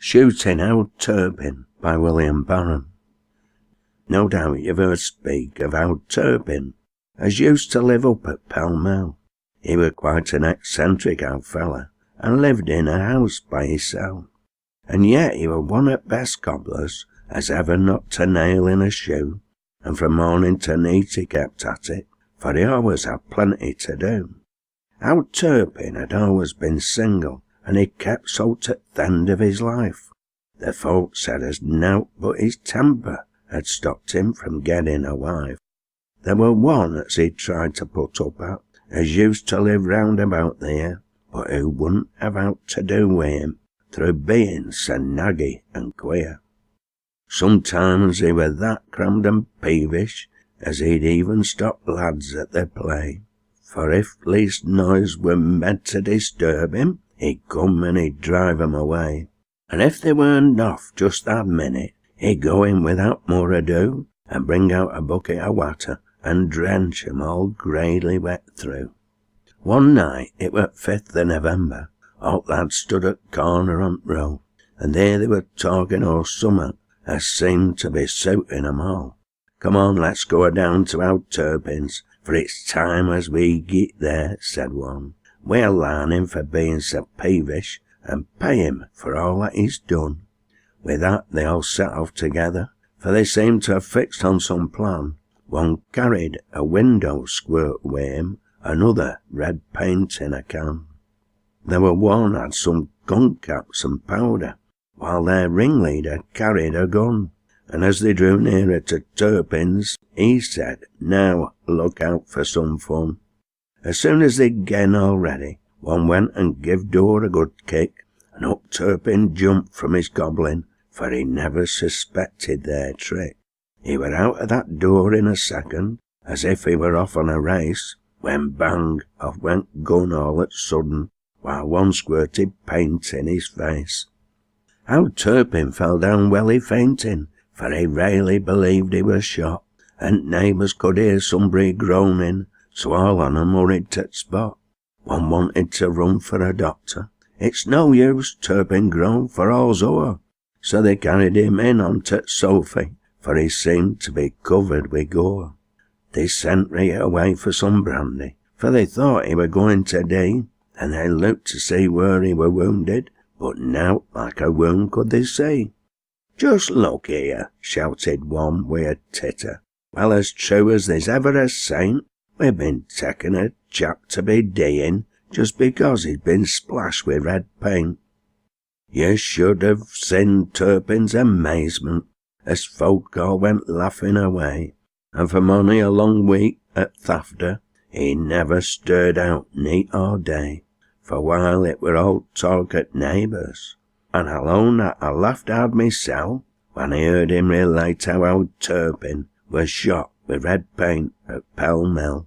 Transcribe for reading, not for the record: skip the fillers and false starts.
Shootin, Old Turpin by William Barron. No doubt you've heard speak of Old Turpin, as used to live up at Pall Mall. He were quite an eccentric old feller, and lived in a house by hisself. And yet he were one of the best cobblers as ever knocked a nail in a shoe, and from morning to night he kept at it, for he always had plenty to do. Old Turpin had always been single, and he kept so to th' end of his life. The folks said as nowt but his temper had stopped him from getting a wife. There were one as he'd tried to put up at, as used to live round about there, but who wouldn't have aught to do with him, through being so naggy and queer. Sometimes he were that crammed and peevish, as he'd even stop lads at their play, for if least noise were meant to disturb him, he'd come and he'd drive 'em away. And if they weren't off just that minute, he'd go in without more ado, and bring out a bucket of water, and drench 'em all greyly wet through. One night, it were 5th of November, all lads stood at corner on row, and there they were talking o'er summat as seemed to be suiting 'em all. "Come on, let's go down to Old Turpin's, for it's time as we get there," said one. "We'll larn him for being so peevish, and pay him for all that he's done." With that they all set off together, for they seemed to have fixed on some plan. One carried a window squirt with him, another red paint in a can. There were one had some gun caps and powder, while their ringleader carried a gun. And as they drew nearer to Turpin's, he said, "Now look out for some fun." As soon as they'd gen all ready, one went and give door a good kick, and up Turpin jumped from his goblin, for he never suspected their trick. He were out of that door in a second, as if he were off on a race, when bang, off went gun all at sudden, while one squirted paint in his face. Old Turpin fell down welly fainting, for he really believed he was shot, and neighbours could hear somebody groaning, so all on 'em hurried to the spot. One wanted to run for a doctor. "It's no use," Turpin groaned, "for all's o'er." So they carried him in onto Sophie, for he seemed to be covered with gore. They sent right away for some brandy, for they thought he were going to die, and they looked to see where he were wounded, but nowt like a wound could they see. "Just look here," shouted one with a titter. "Well, as true as there's ever a saint, we've been taking a chap to be deeing just because he'd been splashed with red paint." You should have seen Turpin's amazement as folk all went laughing away, and for mony a long week at thafter he never stirred out night or day, for while it were all talk at neighbours, and I'll own that I laughed hard myself when I heard him relate how Old Turpin was shot with red paint at Pall Mall.